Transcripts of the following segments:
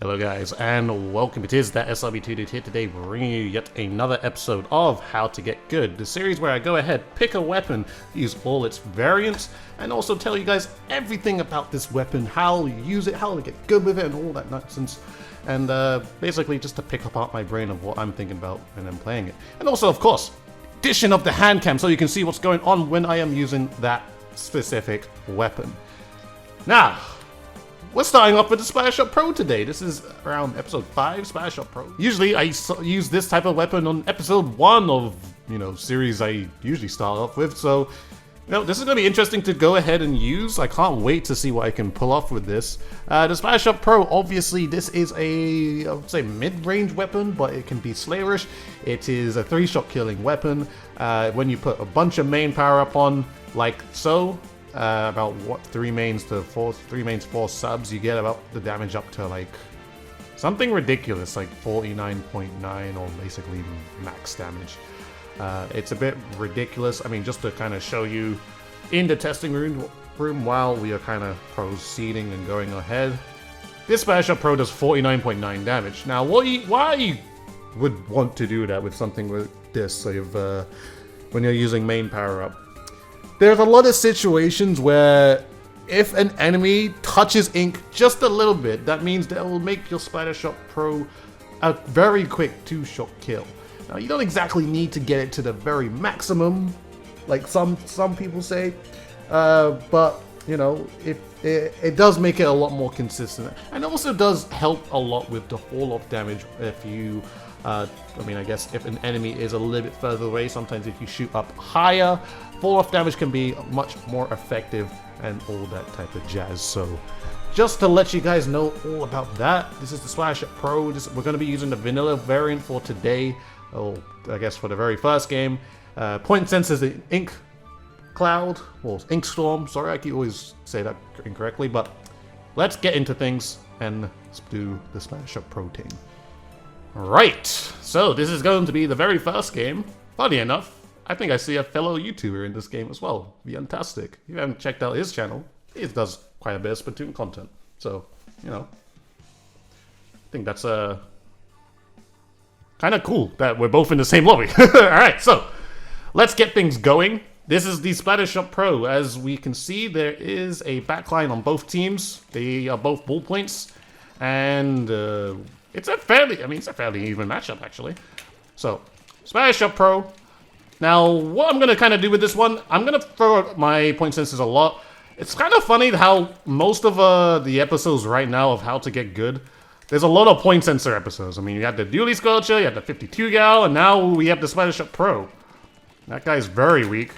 Hello guys, and welcome. It is ThatSrb2DUDE here today, bringing you yet another episode of How to Get Good, the series where I go ahead, pick a weapon, use all its variants, and also tell you guys everything about this weapon, how you use it, how to get good with it, and all that nonsense. And basically just to pick apart my brain of what I'm thinking about when I'm playing it. And also, of course, addition of the Handcam so you can see what's going on when I am using that specific weapon. Now, we're starting off with the Splattershot Pro today. This is around episode 5, Splattershot Pro. Usually I use this type of weapon on episode 1 of, series I usually start off with. So, this is going to be interesting to go ahead and use. I can't wait to see what I can pull off with this. The Splattershot Pro, obviously this is I would say mid-range weapon, but it can be slayerish. It is a 3-shot killing weapon. When you put a bunch of main power up on, like so, about what 3 mains, 4 subs, you get about the damage up to like something ridiculous, like 49.9 or basically max damage. It's a bit ridiculous. I mean, just to kind of show you in the testing room while we are kind of proceeding and going ahead, this Splattershot Pro does 49.9 damage. Now, why you would want to do that with something with this, so when you're using main power up? There's a lot of situations where if an enemy touches ink just a little bit, that means that will make your Splattershot Pro a very quick 2-shot kill. Now, you don't exactly need to get it to the very maximum, like some people say, but it does make it a lot more consistent, and also does help a lot with the fall-off damage if you. I guess if an enemy is a little bit further away, sometimes if you shoot up higher, fall-off damage can be much more effective and all that type of jazz. So, just to let you guys know all about that, this is the Splattershot Pro. We're going to be using the vanilla variant for today, or I guess for the very first game. Point sensors in Ink Cloud, or Ink Storm. Sorry, I keep always say that incorrectly, but let's get into things and do the Splattershot Pro thing. Right, so this is going to be the very first game. Funny enough, I think I see a fellow YouTuber in this game as well. Fantastic. If you haven't checked out his channel, he does quite a bit of Splatoon content. So, I think that's kind of cool that we're both in the same lobby. Alright, so let's get things going. This is the Splattershot Pro. As we can see, there is a backline on both teams. They are both ball points, and it's a fairly even matchup, actually. So, Splattershot Pro. Now, what I'm going to kind of do with this one, I'm going to throw out my point sensors a lot. It's kind of funny how most of the episodes right now of How to Get Good, there's a lot of point sensor episodes. I mean, you had the Dually Sculpture, you had the 52 gal, and now we have the Splattershot Pro. That guy's very weak.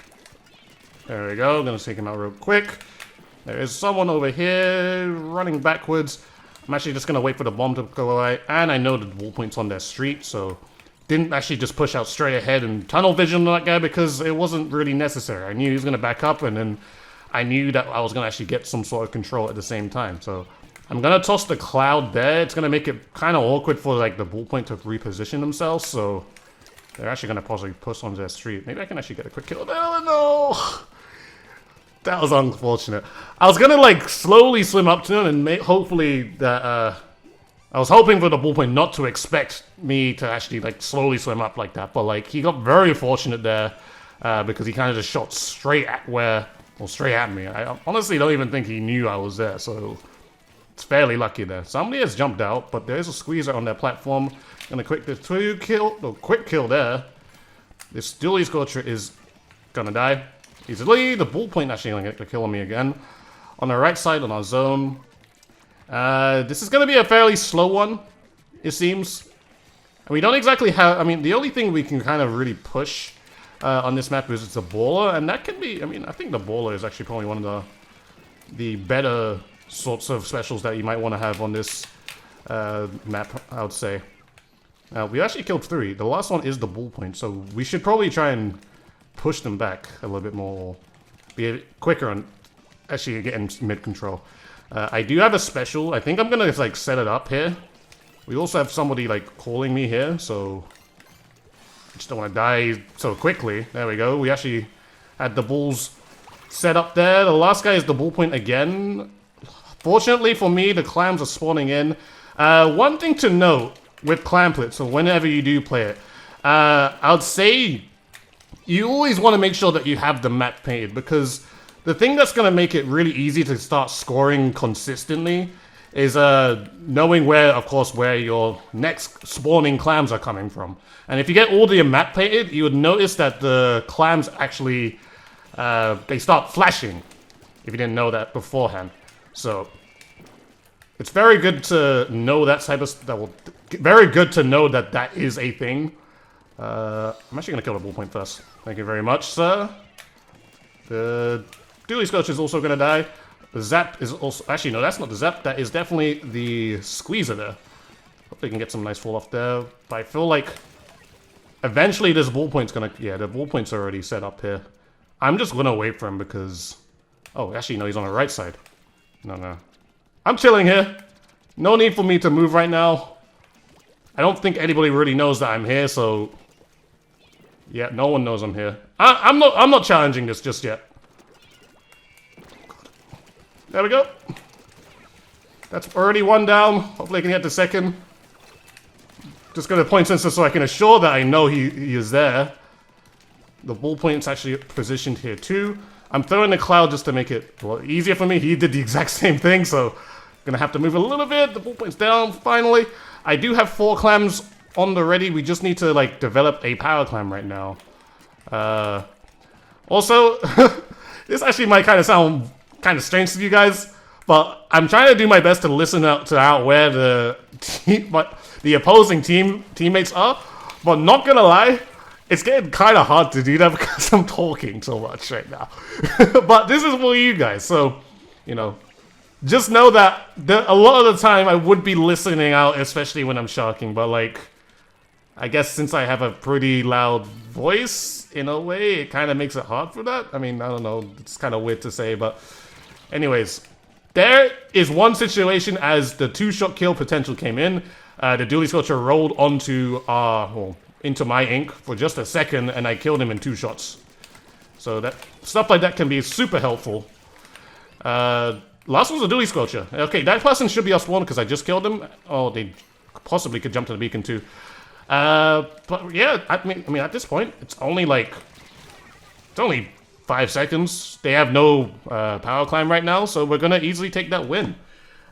There we go, going to take him out real quick. There is someone over here running backwards. I'm actually just going to wait for the bomb to go away, and I know the wall point's on their street, so didn't actually just push out straight ahead and tunnel vision that guy because it wasn't really necessary. I knew he was going to back up, and then I knew that I was going to actually get some sort of control at the same time. So I'm going to toss the cloud there. It's going to make it kind of awkward for like the ball point to reposition themselves, so they're actually going to possibly push onto their street. Maybe I can actually get a quick kill. No! That was unfortunate. I was gonna slowly swim up to him and hopefully that I was hoping for the ballpoint not to expect me to actually slowly swim up like that, but he got very fortunate there because he kind of just shot straight at me. I honestly don't even think he knew I was there, so it's fairly lucky there. Somebody has jumped out, but there is a squeezer on their platform. Gonna quick kill there. This Dually Sculpture is gonna die easily. The ballpoint actually gonna get the kill on me again. On the right side on our zone. This is gonna be a fairly slow one, it seems. And we don't exactly have, the only thing we can kind of really push on this map is it's a baller, and that can be, I think the baller is actually probably one of the better sorts of specials that you might want to have on this map, I would say. We actually killed 3. The last one is the ballpoint, so we should probably try and push them back a little bit more, be a bit quicker on actually getting mid-control. I do have a special. I think I'm gonna set it up here. We also have somebody calling me here, so I just don't want to die so quickly. There we go. We actually had the balls set up there. The last guy is the ballpoint again. Fortunately for me, the clams are spawning in. One thing to note with Clamplets, so whenever you do play it, I would say you always want to make sure that you have the map painted, because the thing that's going to make it really easy to start scoring consistently is knowing where, of course, where your next spawning clams are coming from. And if you get all the map painted, you would notice that the clams actually, they start flashing, if you didn't know that beforehand. So it's very good to know that type of stuff. Very good to know that that is a thing. I'm actually going to kill the ballpoint first. Thank you very much, sir. The Dually Scotch is also going to die. The Zap is also... Actually, no, that's not the Zap. That is definitely the Squeezer there. Hopefully, can get some nice fall off there. But I feel like eventually this ballpoint's going to... Yeah, the ballpoint's already set up here. I'm just going to wait for him because... Oh, actually, no, he's on the right side. No. I'm chilling here. No need for me to move right now. I don't think anybody really knows that I'm here, so... Yeah, no one knows I'm here. I'm not challenging this just yet. There we go. That's already one down. Hopefully I can get the second. Just gonna point sensor so I can assure that I know he is there. The ballpoint's actually positioned here too. I'm throwing the cloud just to make it a lot easier for me. He did the exact same thing, so gonna have to move a little bit. The ballpoint's down finally. I do have 4 clams on the ready. We just need to like develop a power clam right now. Also, this actually might kind of sound kind of strange to you guys, but I'm trying to do my best to listen out where the opposing teammates are. But not gonna lie, it's getting kind of hard to do that because I'm talking so much right now. But this is for you guys, so you know, just know that a lot of the time I would be listening out, especially when I'm sharking. But like, I guess since I have a pretty loud voice, in a way, it kind of makes it hard for that. I mean, I don't know, it's kind of weird to say, but anyways, there is one situation as the 2-shot kill potential came in. The Dually Sculpture rolled onto into my ink for just a second, and I killed him in 2 shots. So that stuff like that can be super helpful. Last one's a Dually Sculpture. Okay, that person should be off spawn because I just killed them. Oh, they possibly could jump to the beacon too. But yeah, I mean, at this point, it's only 5 seconds. They have no power climb right now, so we're gonna easily take that win.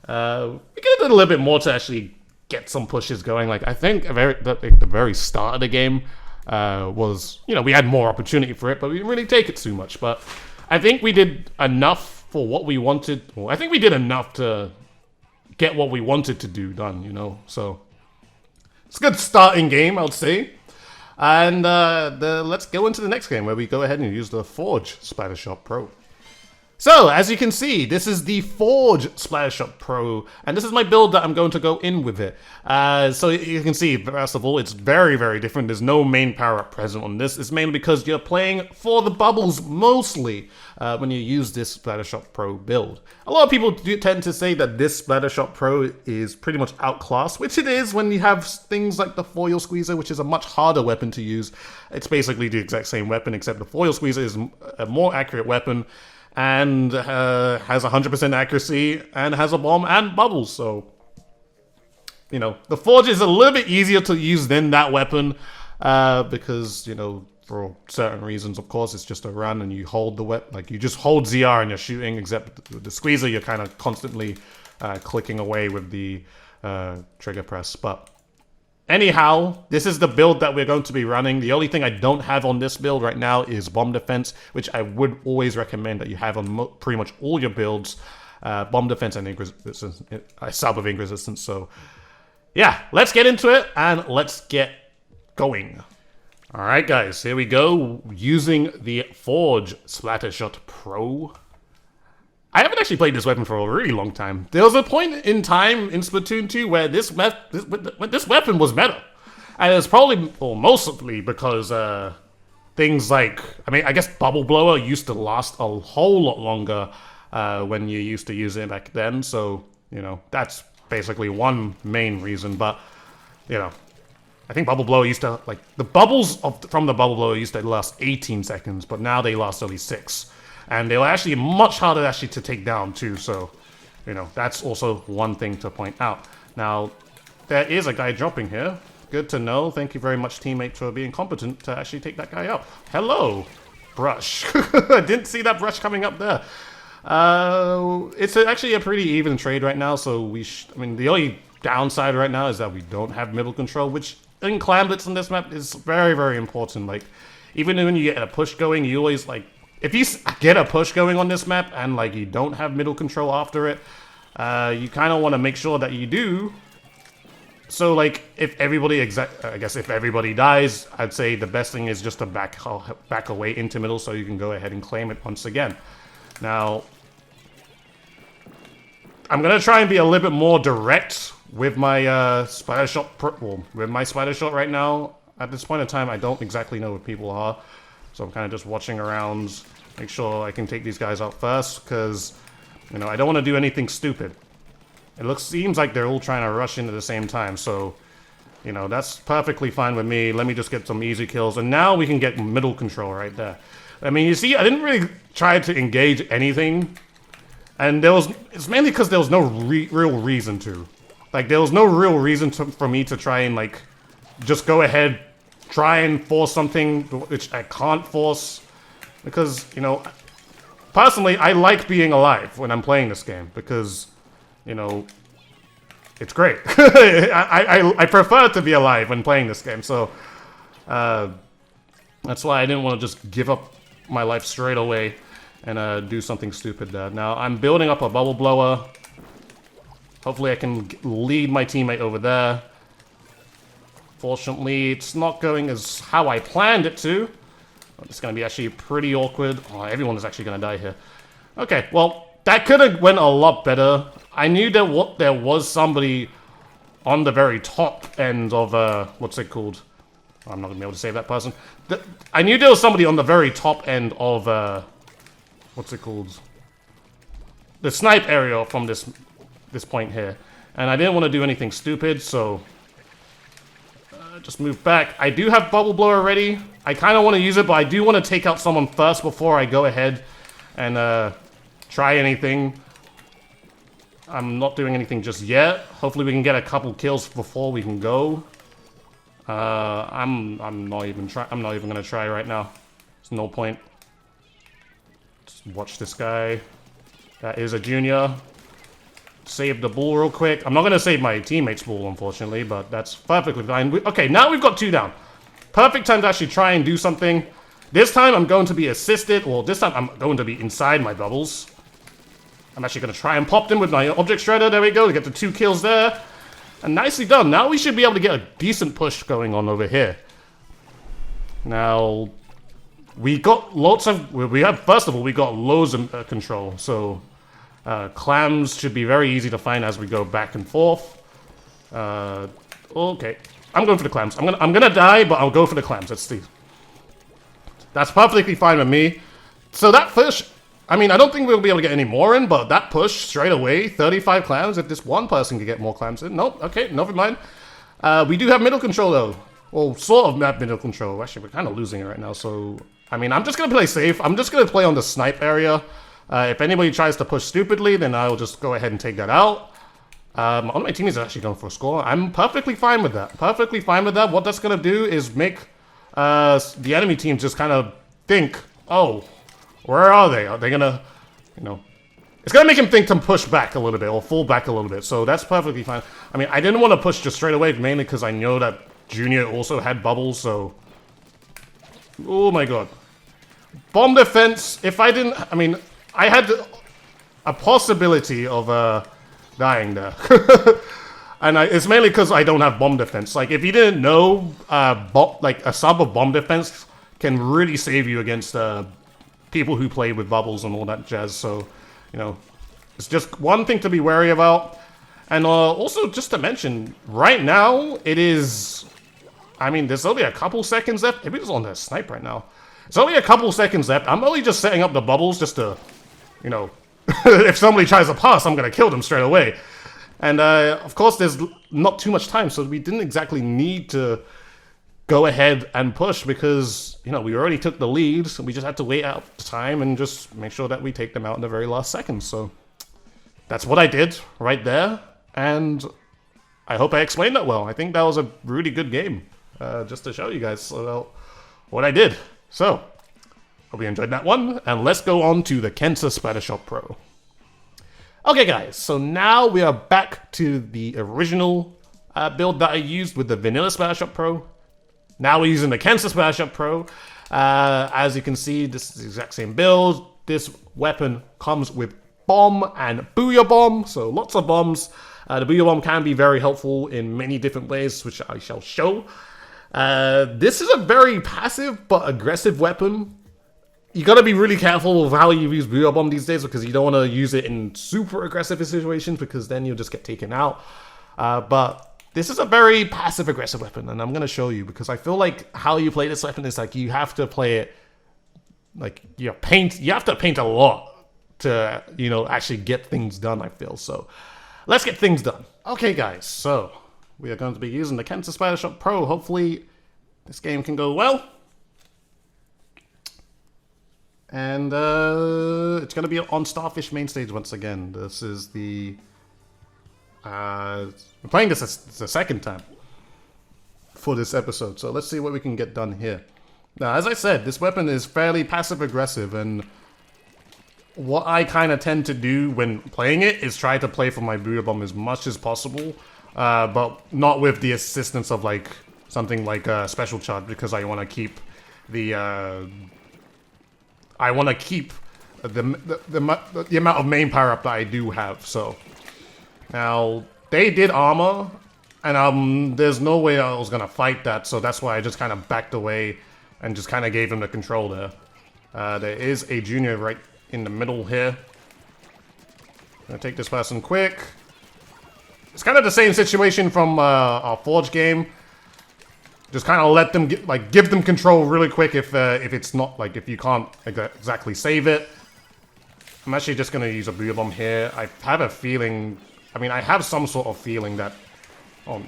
We could have done a little bit more to actually get some pushes going. Like, I think the very start of the game was, you know, we had more opportunity for it, but we didn't really take it too much. But I think we did enough for what we wanted. Well, I think we did enough to get what we wanted to do done, you know, so it's a good starting game, I would say. And let's go into the next game where we go ahead and use the Forge Splattershot Pro. So, as you can see, this is the Forge Splattershot Pro, and this is my build that I'm going to go in with it. So you can see, first of all, it's very, very different. There's no main power-up present on this. It's mainly because you're playing for the bubbles, mostly, when you use this Splattershot Pro build. A lot of people do tend to say that this Splattershot Pro is pretty much outclassed, which it is when you have things like the Foil Squeezer, which is a much harder weapon to use. It's basically the exact same weapon, except the Foil Squeezer is a more accurate weapon, and has 100% accuracy, and has a bomb and bubbles, so... You know, the Forge is a little bit easier to use than that weapon, because, you know, for certain reasons, of course, it's just a run, and you hold the weapon, like, you just hold ZR and you're shooting, except with the Squeezer, you're kind of constantly clicking away with the trigger press, but... Anyhow, this is the build that we're going to be running. The only thing I don't have on this build right now is bomb defense, which I would always recommend that you have on pretty much all your builds. Bomb defense and ink resistance, I sub with ink resistance. So yeah, let's get into it and let's get going. All right, guys, here we go. Using the Forge Splattershot Pro. I haven't actually played this weapon for a really long time. There was a point in time in Splatoon 2 where this weapon was meta. And it's probably, or mostly because things like, I mean, I guess Bubble Blower used to last a whole lot longer when you used to use it back then. So, you know, that's basically one main reason. But, you know, I think Bubble Blower used to, like, the bubbles from the Bubble Blower used to last 18 seconds, but now they last only 6. And they were actually much harder to take down too, so, you know, that's also one thing to point out. Now, there is a guy dropping here. Good to know. Thank you very much, teammate, for being competent to actually take that guy out. Hello, brush. I didn't see that brush coming up there. It's actually a pretty even trade right now, so I mean, the only downside right now is that we don't have middle control, which in clamblets on this map is very, very important. Like, even when you get a push going, you always, like, if you get a push going on this map and, like, you don't have middle control after it, you kind of want to make sure that you do. So, like, if everybody, I guess if everybody dies, I'd say the best thing is just to back away into middle so you can go ahead and claim it once again. Now, I'm going to try and be a little bit more direct with my Splattershot, with my Splattershot right now. At this point in time, I don't exactly know where people are. So I'm kind of just watching around, make sure I can take these guys out first, because, you know, I don't want to do anything stupid. It seems like they're all trying to rush in at the same time, so, you know, that's perfectly fine with me. Let me just get some easy kills, and now we can get middle control right there. I mean, you see, I didn't really try to engage anything, and it's mainly because there was no real reason to. Like, there was no real reason for me to try and, like, just go ahead, try and force something which I can't force, because, you know, personally, I like being alive when I'm playing this game, because, you know, it's great. I prefer to be alive when playing this game, so that's why I didn't want to just give up my life straight away and do something stupid there. Now, I'm building up a bubble blower. Hopefully I can lead my teammate over there. Fortunately, it's not going as how I planned it to. It's going to be actually pretty awkward. Oh, everyone is actually going to die here. Okay, well, that could have went a lot better. I knew that there was somebody on the very top end of, what's it called? I'm not going to be able to save that person. I knew there was somebody on the very top end of, what's it called? The snipe area from this point here. And I didn't want to do anything stupid, so just move back. I do have bubble blower ready. I kind of want to use it, but I do want to take out someone first before I go ahead and try anything. I'm not doing anything just yet. Hopefully we can get a couple kills before we can go. I'm not even gonna try right now. There's no point. Just watch this guy. That is a junior. Save the ball real quick. I'm not gonna save my teammate's ball, unfortunately, but that's perfectly fine. Okay, now we've got 2 down. Perfect time to actually try and do something. This time I'm going to be assisted, or this time I'm going to be inside my bubbles. I'm actually going to try and pop them with my object shredder. There we go. We get the 2 kills there. And nicely done. Now we should be able to get a decent push going on over here. Now, we got lots of... First of all, we got loads of control. So, clams should be very easy to find as we go back and forth. Okay. I'm going for the clams. I'm gonna die, but I'll go for the clams. Let's see. That's perfectly fine with me. So that push... I mean, I don't think we'll be able to get any more in, but that push straight away, 35 clams, if this one person could get more clams in. Nope, okay, never mind. We do have middle control, though. Well, sort of have middle control. Actually, we're kind of losing it right now, so... I mean, I'm just going to play safe. I'm just going to play on the snipe area. If anybody tries to push stupidly, then I'll just go ahead and take that out. All my teammates are actually going for a score. I'm perfectly fine with that. Perfectly fine with that. What that's going to do is make the enemy team just kind of think, oh... Where are they? Are they gonna, you know... It's gonna make him think to push back a little bit, or fall back a little bit, so that's perfectly fine. I mean, I didn't want to push just straight away, mainly because I know that Junior also had bubbles, so... Oh my god. Bomb defense, if I didn't... I mean, I had a possibility of dying there. And it's mainly because I don't have bomb defense. Like, if you didn't know, like, a sub of bomb defense can really save you against... people who play with bubbles and all that jazz, so, you know, it's just one thing to be wary about. And also, just to mention, right now, it is... I mean, there's only a couple seconds left. Everybody's on their snipe right now. It's only a couple seconds left. I'm only just setting up the bubbles just to, you know, if somebody tries to pass, I'm going to kill them straight away. And, of course, there's not too much time, so we didn't exactly need to go ahead and push because, you know, we already took the lead, so we just had to wait out the time and just make sure that we take them out in the very last seconds. So that's what I did right there, and I hope I explained that well. I think that was a really good game, just to show you guys what I did. So, hope you enjoyed that one, and let's go on to the Kensa Splattershot Pro. Okay guys, so now we are back to the original build that I used with the vanilla Splattershot Pro. Now we're using the Kensa Splattershot Pro. As you can see, this is the exact same build. This weapon comes with bomb and booyah bomb, so lots of bombs. The booyah bomb can be very helpful in many different ways, which I shall show. This is a very passive but aggressive weapon. You gotta be really careful of how you use booyah bomb these days, because you don't want to use it in super aggressive situations, because then you'll just get taken out. But this is a very passive aggressive weapon, and I'm gonna show you, because I feel like how you play this weapon is like you have to play it like you have to paint a lot to, you know, actually get things done, I feel. So let's get things done. Okay guys, so we are going to be using the Kensa Splattershot Pro. Hopefully this game can go well. And it's going to be on Starfish main stage once again. This is the... we're playing this the second time for this episode. So let's see what we can get done here. Now, as I said, this weapon is fairly passive-aggressive. And what I kind of tend to do when playing it is try to play for my booyah bomb as much as possible. But not with the assistance of like something like a special charge, because I want to keep the... I want to keep the amount of main power up that I do have. So now they did armor, and there's no way I was gonna fight that. So that's why I just kind of backed away and just kind of gave them the control there. There is a junior right in the middle here. Gonna take this person quick. It's kind of the same situation from our Forge game. Just kind of let them give them control really quick if it's not like if you can't exactly save it. I'm actually just gonna use a booyah bomb here. I have a feeling, I mean, I have some sort of feeling that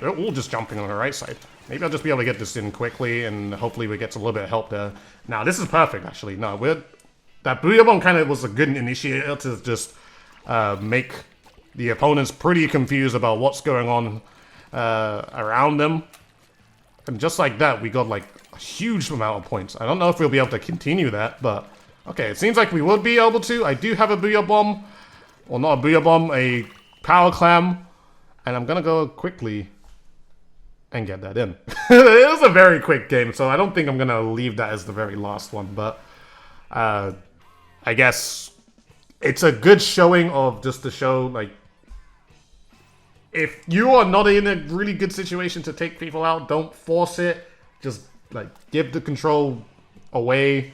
they're all just jumping on the right side. Maybe I'll just be able to get this in quickly, and hopefully we get a little bit of help there. Now this is perfect actually. No, that booyah bomb kind of was a good initiator to just make the opponents pretty confused about what's going on around them. And just like that, we got like a huge amount of points. I don't know if we'll be able to continue that, but okay, it seems like we would be able to. I do have a booyah bomb, well, not a booyah bomb, a power clam, and I'm gonna go quickly and get that in. It was a very quick game, so I don't think I'm gonna leave that as the very last one, but I guess it's a good showing of just to show like, if you are not in a really good situation to take people out, don't force it. Just, like, give the control away.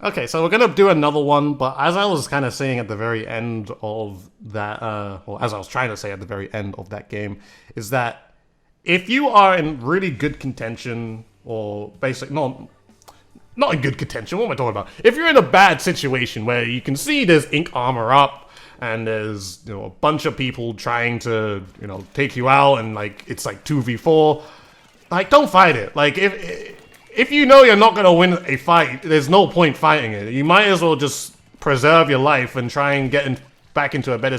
Okay, so we're gonna do another one, but as I was kind of saying at the very end of that, or as I was trying to say at the very end of that game, is that if you are in really good contention, or basically, not in good contention, what am I talking about? If you're in a bad situation where you can see there's ink armor up, and there's, you know, a bunch of people trying to, you know, take you out, and like it's like 2v4. Like, don't fight it. Like, if you know you're not gonna win a fight, there's no point fighting it. You might as well just preserve your life and try and get back into a better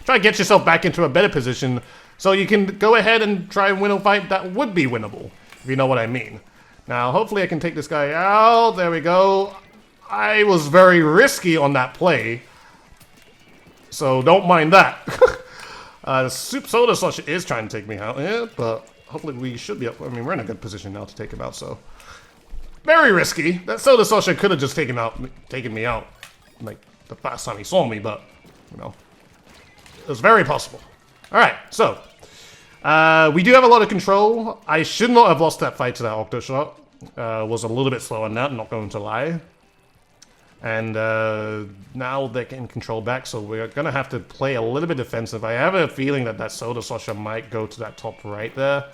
try to get yourself back into a better position, so you can go ahead and try and win a fight that would be winnable, if you know what I mean. Now, hopefully, I can take this guy out. There we go. I was very risky on that play, so don't mind that. Soup Soda Sauce is trying to take me out here, but hopefully we should be up. I mean, we're in a good position now to take him out, so. Very risky. That Soda Sauce could have just taken me out, like, the last time he saw me, but, you know, it was very possible. Alright, so. We do have a lot of control. I should not have lost that fight to that Octoshot. Was a little bit slow on that, not going to lie. And now they're getting control back, so we're going to have to play a little bit defensive. I have a feeling that that Soda Sauce might go to that top right there.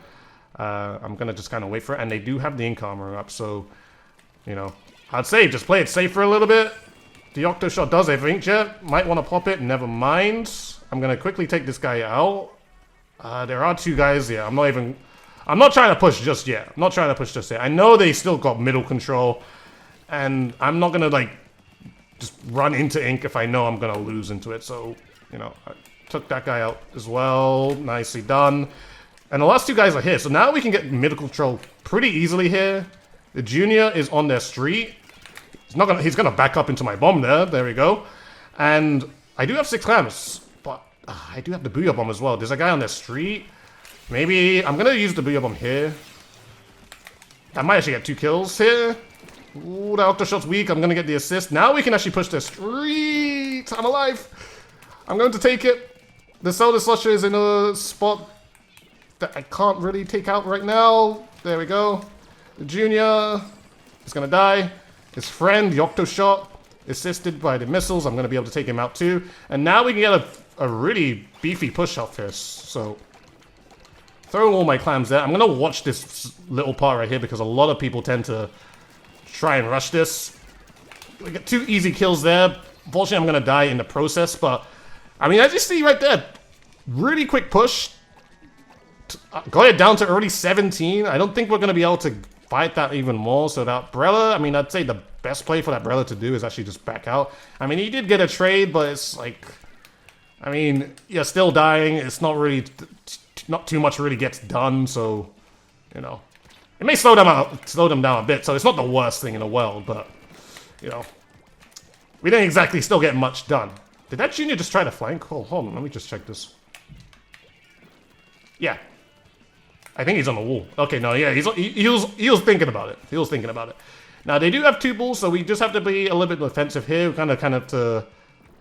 I'm going to just kind of wait for it. And they do have the ink armor up, so, you know, I'd say just play it safe for a little bit. The Octoshot does have ink jet. Might want to pop it, never mind. I'm going to quickly take this guy out. There are two guys, yeah, I'm not trying to push just yet. I know they still got middle control, and I'm not going to, like, just run into ink if I know I'm going to lose into it. So, you know, I took that guy out as well. Nicely done. And the last two guys are here, so now we can get mid control pretty easily here. The junior is on their street. He's gonna back up into my bomb there. There we go. And I do have 6 clams, but I do have the booyah bomb as well. There's a guy on their street. Maybe I'm gonna use the booyah bomb here. I might actually get 2 kills here. Ooh, the octo shot's weak. I'm gonna get the assist. Now we can actually push their street. I'm alive. I'm going to take it. The Soda Slusher is in a spot that I can't really take out right now. There we go. The junior is gonna die. His friend, the octo shot, assisted by the missiles. I'm gonna be able to take him out too. And now we can get a really beefy push off this. So throw all my clams there. I'm gonna watch this little part right here because a lot of people tend to try and rush this. We get 2 easy kills there. Unfortunately, I'm gonna die in the process, but I mean, as you see right there, really quick push. Got it down to early 17. I don't think we're gonna be able to fight that even more. So that Brella, I mean, I'd say the best play for that Brella to do is actually just back out. I mean, he did get a trade, but it's like, I mean, you're still dying. It's not really, not too much really gets done. So, you know, it may slow them down a bit. So it's not the worst thing in the world, but you know, we didn't exactly still get much done. Did that junior just try to flank? Oh, hold on, let me just check this. Yeah. I think he's on the wall. Okay, no, yeah, he was thinking about it. He was thinking about it. Now, they do have 2 bulls, so we just have to be a little bit defensive here. We kind of to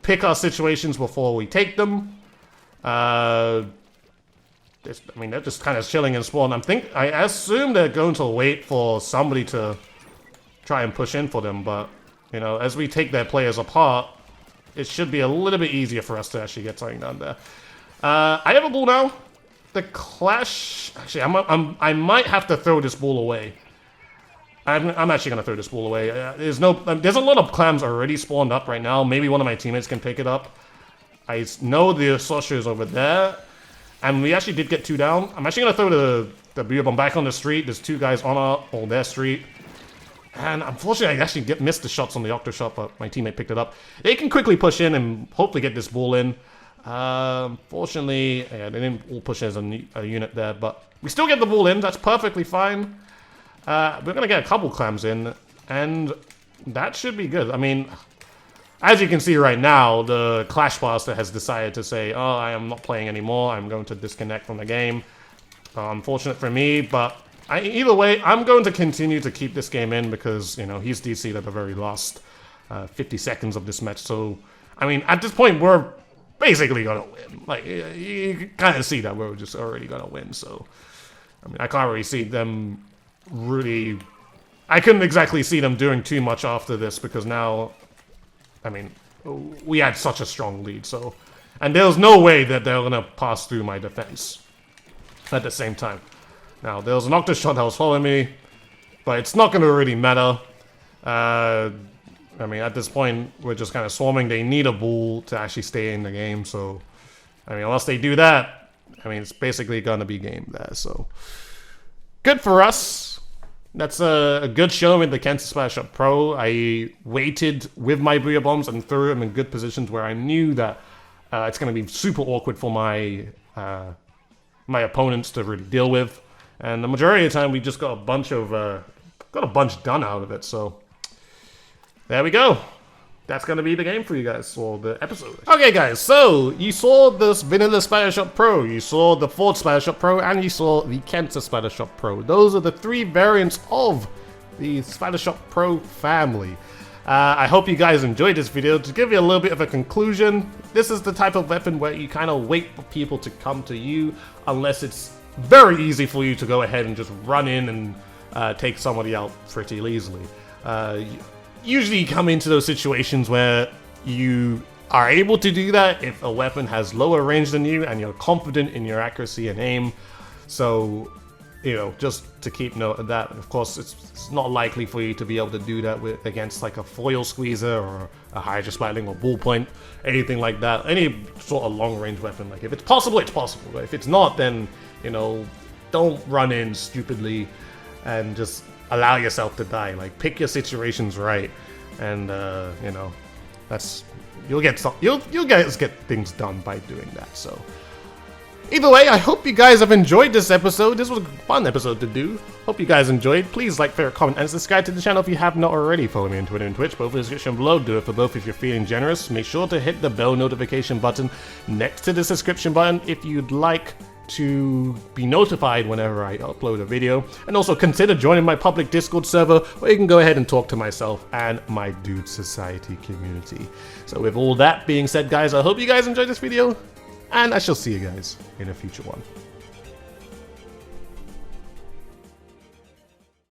pick our situations before we take them. I mean, they're just kind of chilling in spawn. I assume they're going to wait for somebody to try and push in for them, but, you know, as we take their players apart, it should be a little bit easier for us to actually get something done there. I have a bull now. The clash... Actually, I might have to throw this ball away. I'm actually going to throw this ball away. There's a lot of clams already spawned up right now. Maybe one of my teammates can pick it up. I know the sorcerer is over there. And we actually did get 2 down. I'm actually going to throw the booyah bomb back on the street. There's 2 guys on their street. And unfortunately, I actually missed the shots on the octo shot, but my teammate picked it up. They can quickly push in and hopefully get this ball in. Unfortunately, yeah, they didn't all push as a unit there, but we still get the ball in. That's perfectly fine. We're going to get a couple clams in, and that should be good. I mean, as you can see right now, the Clash Master has decided to say, oh, I am not playing anymore. I'm going to disconnect from the game. Unfortunate for me, but either way, I'm going to continue to keep this game in because, you know, he's DC'd at the very last 50 seconds of this match. So, I mean, at this point, we're basically gonna win. Like, you kind of see that we're just already gonna win. So, I mean, I can't really see them really... I couldn't exactly see them doing too much after this because now, I mean, we had such a strong lead. So, and there's no way that they're gonna pass through my defense at the same time. Now, there was an octo shot that was following me, but it's not gonna really matter. I mean, at this point, we're just kind of swarming. They need a bull to actually stay in the game, so... I mean, unless they do that, I mean, it's basically gonna be game there, so... Good for us. That's a good show with the Kensa Splattershot Pro. I waited with my booyah bombs and threw them in good positions where I knew that it's gonna be super awkward for my my opponents to really deal with. And the majority of the time, we just got a bunch done out of it, so... There we go. That's going to be the game for you guys, or the episode. Okay, guys, so you saw this vanilla Splattershot Pro, you saw the Ford Splattershot Pro, and you saw the Kensa Splattershot Pro. Those are the 3 variants of the Splattershot Pro family. I hope you guys enjoyed this video. To give you a little bit of a conclusion, this is the type of weapon where you kind of wait for people to come to you, unless it's very easy for you to go ahead and just run in and take somebody out pretty easily. Usually you come into those situations where you are able to do that if a weapon has lower range than you and you're confident in your accuracy and aim. So, you know, just to keep note of that. Of course, it's not likely for you to be able to do that against like a foil squeezer or a Hydra Splatling or ballpoint, anything like that. Any sort of long range weapon. Like, if it's possible, it's possible. But if it's not, then, you know, don't run in stupidly and just allow yourself to die. Like, pick your situations right, and you know, you'll guys get things done by doing that. So Either way, I hope you guys have enjoyed this episode. This was a fun episode to do. Hope you guys enjoyed. Please like, favorite, comment, and subscribe to the channel if you have not already. Follow me on Twitter and Twitch, both in the description below. Do it for both if you're feeling generous. Make sure to hit the bell notification button next to the subscription button if you'd like to be notified whenever I upload a video. And also consider joining my public Discord server where you can go ahead and talk to myself and my Dude Society community. So with all that being said, guys, I hope you guys enjoyed this video, and I shall see you guys in a future one.